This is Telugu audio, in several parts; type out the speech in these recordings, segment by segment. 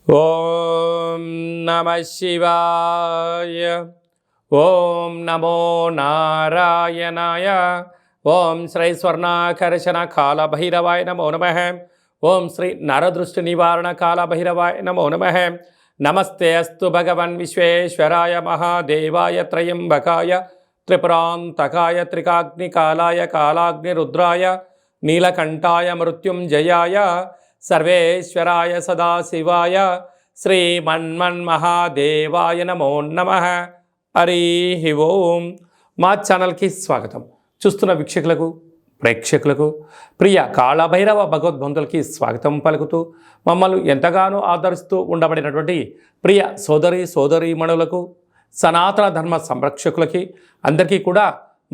ఓం నమ శివాయ. ఓం నమో నారాయణాయ. ఓం శ్రీ స్వర్ణాకర్షణ కాళభైరవాయ నమో నమః. ఓం శ్రీ నరదృష్టి నివారణ కాళభైరవాయ నమో నమః. నమస్తే అస్తు భగవన్ విశ్వేశ్వరాయ మహాదేవాయ త్రయంబకాయ త్రిపురాంతకాయ త్రికాగ్నికాలాయ కాలాగ్నిరుద్రాయ నీలకంఠాయ మృత్యుంజయాయ సర్వేశ్వరాయ సదాశివాయ శ్రీమన్మన్మహాదేవాయ నమో నమః. హరి ఓం. మా ఛానల్కి స్వాగతం. చూస్తున్న వీక్షకులకు ప్రేక్షకులకు ప్రియ కాళభైరవ భగవద్బంధులకి స్వాగతం పలుకుతూ మమ్మల్ని ఎంతగానో ఆదరిస్తూ ఉండబడినటువంటి ప్రియ సోదరీమణులకు సనాతన ధర్మ సంరక్షకులకి అందరికీ కూడా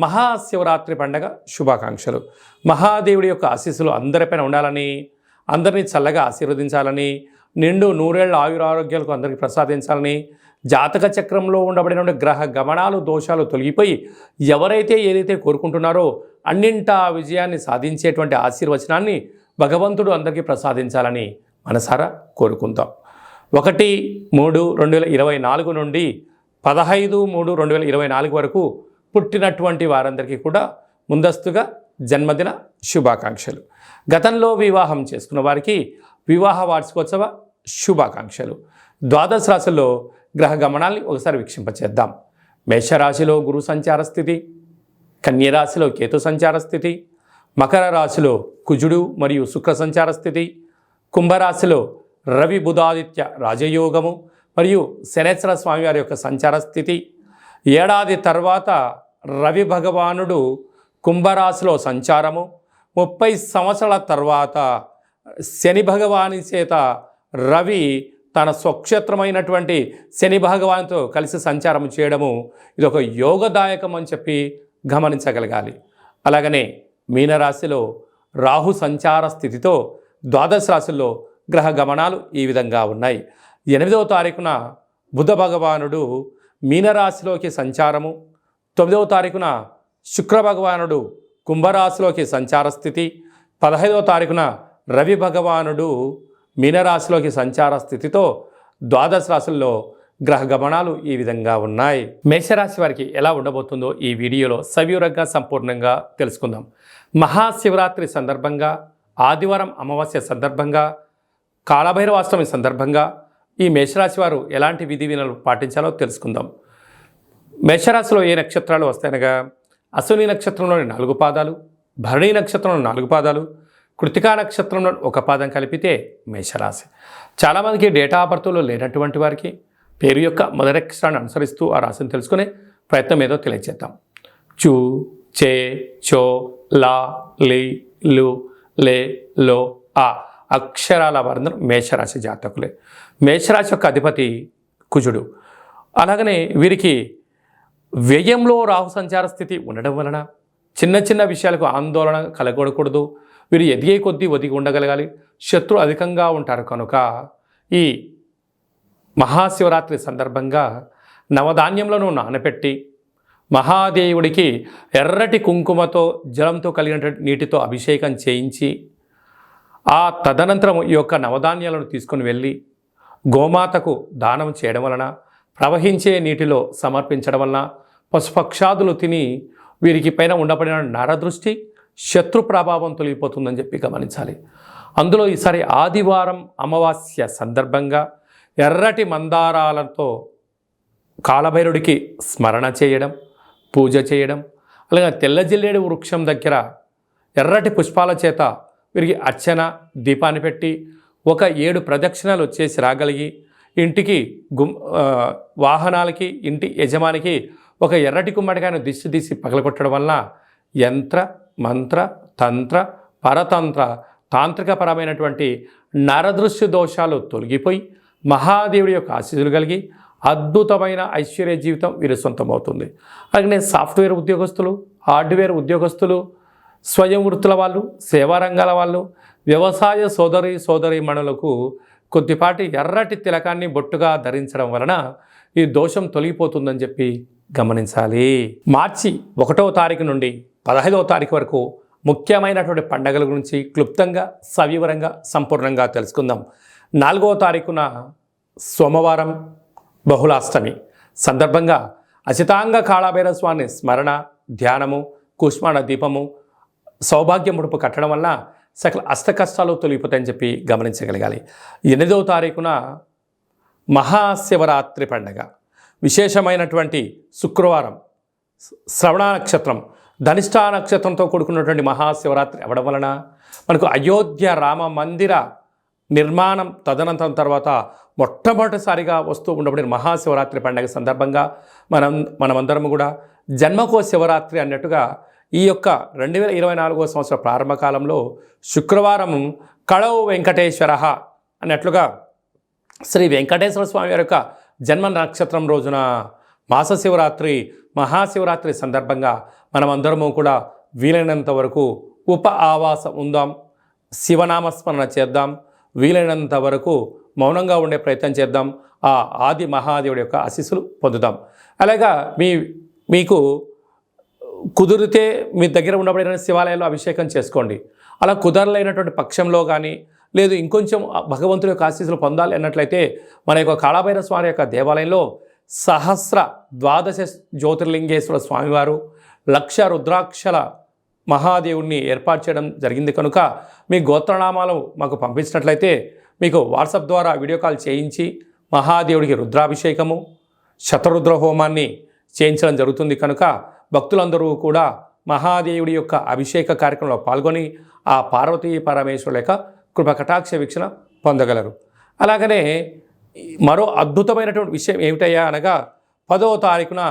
మహాశివరాత్రి పండగ శుభాకాంక్షలు. మహాదేవుడి యొక్క ఆశీస్సులు అందరిపైన ఉండాలని, అందరినీ చల్లగా ఆశీర్వదించాలని, నిండు నూరేళ్ల ఆయురారోగ్యాలకు అందరికీ ప్రసాదించాలని, జాతక చక్రంలో ఉండబడిన గ్రహ గమనాలు దోషాలు తొలగిపోయి ఎవరైతే ఏదైతే కోరుకుంటున్నారో అన్నింటా విజయాన్ని సాధించేటువంటి ఆశీర్వచనాన్ని భగవంతుడు అందరికీ ప్రసాదించాలని మనసారా కోరుకుందాం. 1-3-2024 నుండి 15-3-2024 వరకు పుట్టినటువంటి వారందరికీ కూడా ముందస్తుగా జన్మదిన శుభాకాంక్షలు. గతంలో వివాహం చేసుకున్న వారికి వివాహ వార్షికోత్సవ శుభాకాంక్షలు. ద్వాదశ రాశుల్లో గ్రహ గమనాల్ని ఒకసారి వీక్షింపచేద్దాం. మేషరాశిలో గురు సంచార స్థితి, కన్యరాశిలో కేతు సంచార స్థితి, మకర రాశిలో కుజుడు మరియు శుక్ర సంచార స్థితి, కుంభరాశిలో రవి బుధాదిత్య రాజయోగము మరియు శనేశ్వర స్వామివారి యొక్క సంచార స్థితి. ఏడాది తర్వాత రవి భగవానుడు కుంభరాశిలో సంచారము, 30 సంవత్సరాల తర్వాత శని భగవాని చేత రవి తన స్వక్షేత్రమైనటువంటి శని భగవాన్తో కలిసి సంచారం చేయడము ఇది ఒక యోగదాయకం అని చెప్పి గమనించగలగాలి. అలాగనే మీనరాశిలో రాహు సంచార స్థితితో ద్వాదశ రాశుల్లో గ్రహ గమనాలు ఈ విధంగా ఉన్నాయి. 8వ తారీఖున బుధ భగవానుడు మీనరాశిలోకి సంచారము, 9వ తారీఖున శుక్ర భగవానుడు కుంభరాశిలోకి సంచార స్థితి, 15వ తారీఖున రవి భగవానుడు మీనరాశిలోకి సంచార స్థితితో ద్వాదశ రాశుల్లో గ్రహ గమనాలు ఈ విధంగా ఉన్నాయి. మేషరాశి వారికి ఎలా ఉండబోతుందో ఈ వీడియోలో సవివరంగా సంపూర్ణంగా తెలుసుకుందాం. మహాశివరాత్రి సందర్భంగా, ఆదివారం అమావాస్య సందర్భంగా, కాళభైరవాష్టమి సందర్భంగా ఈ మేషరాశి వారు ఎలాంటి విధి విధానాలు పాటించాలో తెలుసుకుందాం. మేషరాశిలో ఏ నక్షత్రాలు వస్తాయనగా అశ్విని నక్షత్రంలోని 4 పాదాలు, భరణి నక్షత్రంలో 4 పాదాలు, కృతికా నక్షత్రంలో 1 పాదం కలిపితే మేషరాశి. చాలామందికి డేటా ఆఫ్ బర్త్లో లేనటువంటి వారికి పేరు యొక్క మొదటి అక్షరాన్ని అనుసరిస్తూ ఆ రాశిని తెలుసుకునే ప్రయత్నం ఏదో తెలియజేద్దాం. చు, చే, చో, లా, లి, లు, లే, లో, ఆ అక్షరాల వారందరూ మేషరాశి జాతకులే. మేషరాశి యొక్క అధిపతి కుజుడు. అలాగనే వీరికి వ్యయంలో రాహు సంచార స్థితి ఉండడం వలన చిన్న చిన్న విషయాలకు ఆందోళన కలగకూడదు. వీరు ఎదిగే కొద్దీ ఒదిగి ఉండగలగాలి. శత్రు అధికంగా ఉంటారు కనుక ఈ మహాశివరాత్రి సందర్భంగా నవధాన్యములను నానపెట్టి మహాదేవుడికి ఎర్రటి కుంకుమతో జలంతో కలిగిన నీటితో అభిషేకం చేయించి ఆ తదనంతరం ఈ యొక్క నవధాన్యాలను తీసుకొని వెళ్ళి గోమాతకు దానం చేయడం వలన, ప్రవహించే నీటిలో సమర్పించడం వలన పశుపక్షాదులు తిని వీరికి పైన ఉండబడిన నరదృష్టి శత్రు ప్రభావం తొలగిపోతుందని చెప్పి గమనించాలి. అందులో ఈసారి ఆదివారం అమావాస్య సందర్భంగా ఎర్రటి మందారాలతో కాళభైరుడికి స్మరణ చేయడం, పూజ చేయడం, అలాగే తెల్ల జిల్లేడు వృక్షం దగ్గర ఎర్రటి పుష్పాల చేత వీరికి అర్చన దీపాన్ని పెట్టి 7 ప్రదక్షిణలు చేసి రాగలిగి ఇంటికి వాహనాలకి ఇంటి యజమానికి ఒక ఎర్రటి గుమ్మడికాయను దిష్టి తీసి పగలగొట్టడం వల్ల యంత్ర మంత్ర తంత్ర పరతంత్ర తాంత్రికపరమైనటువంటి నరదృశ్య దోషాలు తొలగిపోయి మహాదేవుడి యొక్క ఆశీస్సులు కలిగి అద్భుతమైన ఐశ్వర్య జీవితం వీరి సొంతమవుతుంది. అలాగే సాఫ్ట్వేర్ ఉద్యోగస్తులు, హార్డ్వేర్ ఉద్యోగస్తులు, స్వయం వృత్తుల వాళ్ళు, సేవా రంగాల వాళ్ళు, వ్యవసాయ సోదరీమణులకు కొద్దిపాటి ఎర్రటి తిలకాన్ని బొట్టుగా ధరించడం వలన ఈ దోషం తొలగిపోతుందని చెప్పి గమనించాలి. మార్చి 1వ తారీఖు నుండి 15వ తారీఖు వరకు ముఖ్యమైనటువంటి పండుగల గురించి క్లుప్తంగా సవివరంగా సంపూర్ణంగా తెలుసుకుందాం. 4వ తారీఖున సోమవారం బహుళాష్టమి సందర్భంగా అచితాంగ కాళభైరవ స్వామి స్మరణ, ధ్యానము, కుష్మాండ దీపము, సౌభాగ్య ముడుపు కట్టడం వల్ల సకల అష్టకష్టాలు తొలగిపోతాయని చెప్పి గమనించగలగాలి. 8వ తారీఖున మహాశివరాత్రి పండగ, విశేషమైనటువంటి శుక్రవారం, శ్రవణ నక్షత్రం, ధనిష్ఠా నక్షత్రంతో కూడుకున్నటువంటి మహాశివరాత్రి అవ్వడం వలన మనకు అయోధ్య రామ మందిర నిర్మాణం తదనంతరం తర్వాత మొట్టమొదటిసారిగా వస్తూ ఉండబడిన మహాశివరాత్రి పండుగ సందర్భంగా మనమందరం కూడా జన్మకో శివరాత్రి అన్నట్టుగా ఈ యొక్క 2024వ సంవత్సర ప్రారంభ కాలంలో శుక్రవారం కళౌ వెంకటేశ్వర అన్నట్లుగా శ్రీ వెంకటేశ్వర స్వామి వారి యొక్క జన్మ నక్షత్రం రోజున మాస శివరాత్రి, మహాశివరాత్రి సందర్భంగా మనమందరము కూడా వీలైనంత వరకు ఉప ఆవాసం ఉందాం, శివనామస్మరణ చేద్దాం, వీలైనంత వరకు మౌనంగా ఉండే ప్రయత్నం చేద్దాం. ఆ ఆది మహాదేవుడి యొక్క ఆశీస్సులు పొందుదాం. అలాగా మీకు కుదిరితే మీ దగ్గర ఉండబడిన శివాలయాల్లో అభిషేకం చేసుకోండి. అలా కుదరలేనటువంటి పక్షంలో కానీ లేదు ఇంకొంచెం భగవంతుడి యొక్క ఆశీస్సులు పొందాలి అన్నట్లయితే మన యొక్క కాళభైరవ స్వామి యొక్క దేవాలయంలో సహస్ర ద్వాదశ జ్యోతిర్లింగేశ్వర స్వామివారు, 1,00,000 రుద్రాక్షల మహాదేవుడిని ఏర్పాటు చేయడం జరిగింది కనుక మీ గోత్రనామాలు మాకు పంపించినట్లయితే మీకు వాట్సాప్ ద్వారా వీడియో కాల్ చేయించి మహాదేవుడికి రుద్రాభిషేకము, శతరుద్ర హోమాన్ని చేయించడం జరుగుతుంది. కనుక భక్తులందరూ కూడా మహాదేవుడి యొక్క అభిషేక కార్యక్రమంలో పాల్గొని ఆ పార్వతీ పరమేశ్వరుల యొక్క కృపకటాక్ష వీక్షణ పొందగలరు. అలాగనే మరో అద్భుతమైనటువంటి విషయం ఏమిటయ్యా అనగా 10వ తారీఖున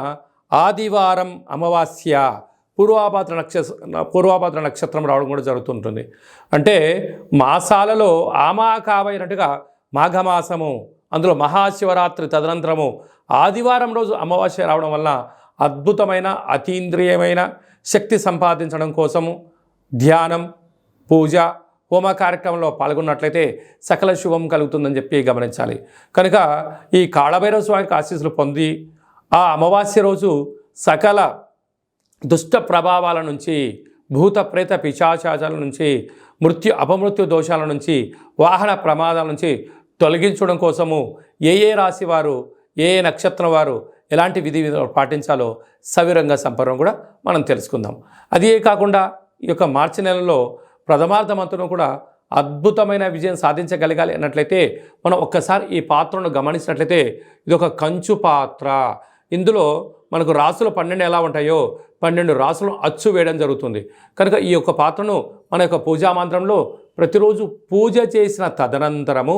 ఆదివారం అమావాస్య పూర్వాభాద్ర నక్షత్రం రావడం కూడా జరుగుతుంటుంది. అంటే మాసాలలో ఆమాకావైనట్టుగా మాఘమాసము, అందులో మహాశివరాత్రి తదనంతరము ఆదివారం రోజు అమావాస్య రావడం వల్ల అద్భుతమైన అతీంద్రియమైన శక్తి సంపాదించడం కోసము ధ్యానం, పూజ, హోమ కార్యక్రమంలో పాల్గొన్నట్లయితే సకల శుభం కలుగుతుందని చెప్పి గమనించాలి. కనుక ఈ కాళభైరవ స్వామికి ఆశీస్సులు పొంది ఆ అమావాస్య రోజు సకల దుష్ట ప్రభావాల నుంచి, భూత ప్రేత పిశాచాల నుంచి, అపమృత్యు దోషాల నుంచి, వాహన ప్రమాదాల నుంచి తొలగించడం కోసము ఏ రాశి వారు, ఏ నక్షత్రం వారు ఎలాంటి విధి పాటించాలో సవిరంగా సంపర్వం కూడా మనం తెలుసుకుందాం. అదే కాకుండా ఈ యొక్క మార్చి నెలలో ప్రథమార్థమంతను కూడా అద్భుతమైన విజయం సాధించగలగాలి అన్నట్లయితే మనం ఒక్కసారి ఈ పాత్రను గమనించినట్లయితే ఇది ఒక కంచు పాత్ర. ఇందులో మనకు రాసులు 12 ఎలా ఉంటాయో 12 రాసులను అచ్చు వేయడం జరుగుతుంది. కనుక ఈ యొక్క పాత్రను మన యొక్క పూజా మంత్రంలో ప్రతిరోజు పూజ చేసిన తదనంతరము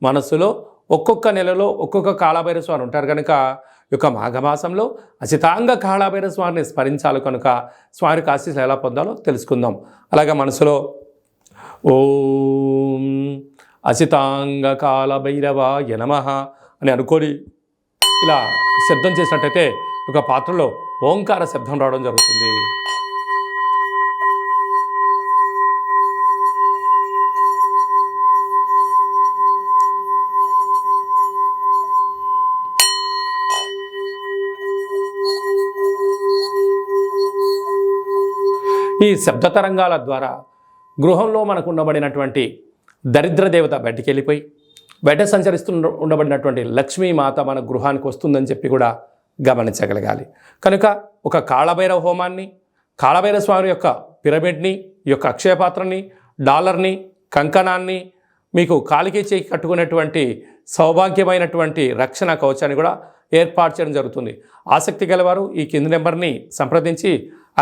మనసులో ఒక్కొక్క నెలలో ఒక్కొక్క కాళభైరవ స్వామి ఉంటారు కనుక ఈ యొక్క మాఘమాసంలో అచితాంగ కాళభైరవ స్వామిని స్మరించాలి. కనుక స్వామికి ఆశీస్సులు ఎలా పొందాలో తెలుసుకుందాం. అలాగే మనసులో ఓం అచితాంగ కాళభైరవాయ నమః అని అనుకొని ఇలా శబ్దం చేసినట్టయితే ఒక పాత్రలో ఓంకార శబ్దం రావడం జరుగుతుంది. ఈ శబ్ద తరంగాల ద్వారా గృహంలో మనకు ఉండబడినటువంటి దరిద్ర దేవత బయటికి వెళ్ళిపోయి బయట ఉండబడినటువంటి లక్ష్మీమాత మన గృహానికి వస్తుందని చెప్పి కూడా గమనించగలగాలి. కనుక ఒక కాళభైరవ హోమాన్ని, కాళభైరవ స్వామి యొక్క పిరమిడ్ని, ఈ యొక్క అక్షయపాత్రని, డాలర్ని, కంకణాన్ని, మీకు కాలికి చేయి కట్టుకునేటువంటి సౌభాగ్యమైనటువంటి రక్షణ కవచాన్ని కూడా ఏర్పాటు చేయడం జరుగుతుంది. ఆసక్తి గలవారు ఈ కింది నెంబర్ని సంప్రదించి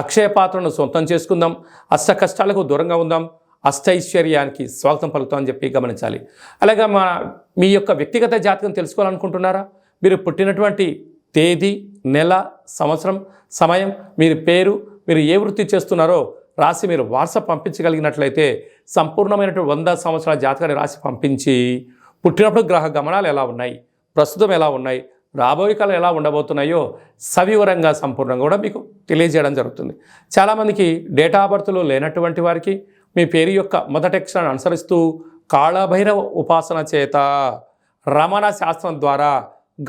అక్షయ పాత్రను సొంతం చేసుకుందాం, అష్ట కష్టాలకు దూరంగా ఉందాం, అష్టైశ్వర్యానికి స్వాగతం పలుకుతామని చెప్పి గమనించాలి. అలాగే మీ యొక్క వ్యక్తిగత జాతకం తెలుసుకోవాలనుకుంటున్నారా? మీరు పుట్టినటువంటి తేదీ, నెల, సంవత్సరం, సమయం, మీరు పేరు, మీరు ఏ వృత్తి చేస్తున్నారో రాసి మీరు వాట్సాప్ పంపించగలిగినట్లయితే సంపూర్ణమైనటువంటి 100 సంవత్సరాల జాతకాన్ని రాసి పంపించి పుట్టినప్పుడు గ్రహ గమనాలు ఎలా ఉన్నాయి, ప్రస్తుతం ఎలా ఉన్నాయి, రాబోయే కాలం ఎలా ఉండబోతున్నాయో సవివరంగా సంపూర్ణంగా కూడా మీకు తెలియజేయడం జరుగుతుంది. చాలామందికి డేటా ఆఫ్ బర్త్లు లేనటువంటి వారికి మీ పేరు యొక్క మొదటి అక్షరాన్ని అనుసరిస్తూ కాళభైరవ ఉపాసన చేత, రమణ శాస్త్రం ద్వారా,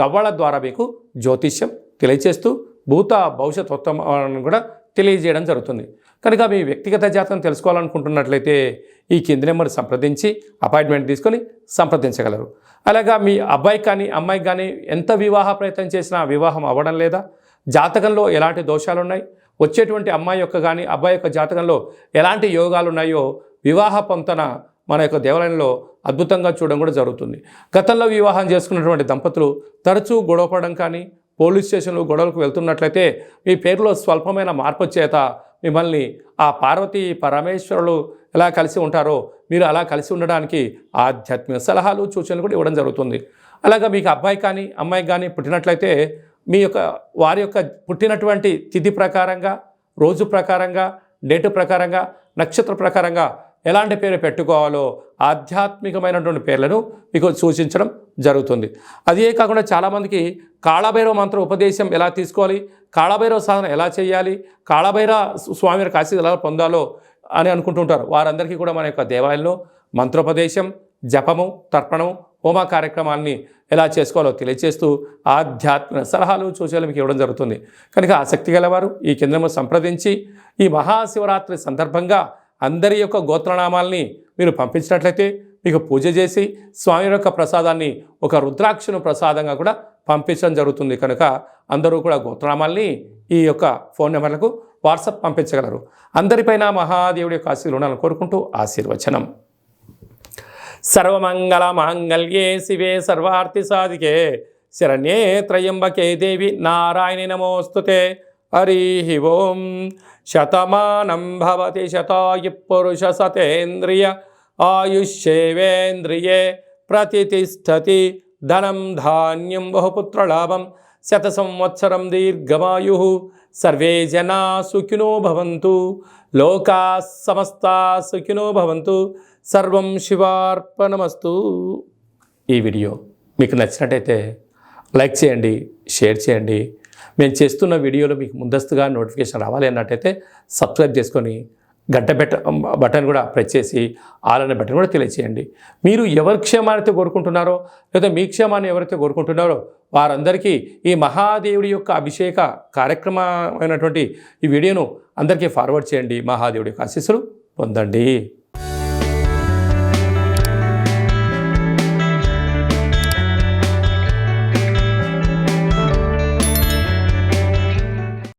గవ్వల ద్వారా మీకు జ్యోతిష్యం తెలియజేస్తూ భూత భవిష్యత్ ఉత్తమాలను కూడా తెలియజేయడం జరుగుతుంది. కనుక మీ వ్యక్తిగత జాతకం తెలుసుకోవాలనుకుంటున్నట్లయితే ఈ కింది నెంబర్ సంప్రదించి అపాయింట్మెంట్ తీసుకొని సంప్రదించగలరు. అలాగా మీ అబ్బాయికి కానీ అమ్మాయికి కానీ ఎంత వివాహ ప్రయత్నం చేసినా వివాహం అవ్వడం లేదా, జాతకంలో ఎలాంటి దోషాలు ఉన్నాయి, వచ్చేటువంటి అమ్మాయి యొక్క కానీ అబ్బాయి యొక్క జాతకంలో ఎలాంటి యోగాలు ఉన్నాయో వివాహ పొంతన మన యొక్క దేవాలయంలో అద్భుతంగా చూడడం కూడా జరుగుతుంది. గతంలో వివాహం చేసుకున్నటువంటి దంపతులు తరచూ గొడవపడడం కానీ, పోలీస్ స్టేషన్లు గొడవలకు వెళ్తున్నట్లయితే మీ పేరులో స్వల్పమైన మార్పు చేత మిమ్మల్ని ఆ పార్వతీ పరమేశ్వరులు ఎలా కలిసి ఉంటారో మీరు అలా కలిసి ఉండడానికి ఆధ్యాత్మిక సలహాలు సూచనలు కూడా ఇవ్వడం జరుగుతుంది. అలాగా మీకు అబ్బాయి కానీ అమ్మాయికి కానీ పుట్టినట్లయితే మీ యొక్క వారి యొక్క పుట్టినటువంటి తిథి ప్రకారంగా, రోజు ప్రకారంగా, డేటు ప్రకారంగా, నక్షత్ర ప్రకారంగా ఎలాంటి పేరు పెట్టుకోవాలో ఆధ్యాత్మికమైనటువంటి పేర్లను మీకు సూచించడం జరుగుతుంది. అదే కాకుండా చాలామందికి కాళభైరవ మంత్ర ఉపదేశం ఎలా తీసుకోవాలి, కాళభైరవ సాధన ఎలా చేయాలి, కాళభైరవ స్వామి వారి ఆశీస్సులు ఎలా పొందాలో అని అనుకుంటుంటారు. వారందరికీ కూడా మన యొక్క దేవాలయంలో మంత్రోపదేశం, జపము, తర్పణము, హోమ కార్యక్రమాన్ని ఎలా చేసుకోవాలో తెలియజేస్తూ ఆధ్యాత్మిక సలహాలు సూచనలు మీకు ఇవ్వడం జరుగుతుంది. కనుక ఆసక్తి గలవారు ఈ కేంద్రము సంప్రదించి ఈ మహాశివరాత్రి సందర్భంగా అందరి యొక్క గోత్రనామాల్ని మీరు పంపించినట్లయితే మీకు పూజ చేసి స్వామి యొక్క ప్రసాదాన్ని ఒక రుద్రాక్షను ప్రసాదంగా కూడా పంపించడం జరుగుతుంది. కనుక అందరూ కూడా గోత్రనామాల్ని ఈ యొక్క ఫోన్ నెంబర్లకు వాట్సాప్ పంపించగలరు. అందరిపైన మహాదేవుడి యొక్క ఆశీర్వాదాలు ఉండాలని కోరుకుంటూ ఆశీర్వచనం. సర్వమంగళ మాంగళ్యే శివే సర్వార్థి సాధికే శరణ్యే త్రయంబకే దేవి నారాయణి నమోస్తుతే. హరి ఓం. శతమానం భవతి శతాయు పురుష సతేంద్రియ ఆయుష్యేవేంద్రియే ప్రతిష్టతి. ధనం ధాన్యం బహుపుత్రలాభం శత సంవత్సరం దీర్ఘమాయు. సర్వే జనా సుఖినో భవంతు. లోకా సమస్తా సుఖినో భవంతు. సర్వం శివార్పణమస్తు. ఈ వీడియో మీకు నచ్చినట్టయితే లైక్ చేయండి, షేర్ చేయండి. మేము చేస్తున్న వీడియోలో మీకు ముందస్తుగా నోటిఫికేషన్ రావాలి అన్నట్టయితే సబ్స్క్రైబ్ చేసుకొని గంట బటన్ కూడా ప్రెస్ చేసి ఆల్ అనే బటన్ కూడా తెలియచేయండి. మీరు ఎవరి క్షేమాన్ని కోరుకుంటున్నారో లేదా మీ క్షేమాన్ని ఎవరైతే కోరుకుంటున్నారో వారందరికీ ఈ మహాదేవుడి యొక్క అభిషేక కార్యక్రమమైనటువంటి ఈ వీడియోను అందరికీ ఫార్వర్డ్ చేయండి. మహాదేవుడి యొక్క ఆశీస్సులు పొందండి.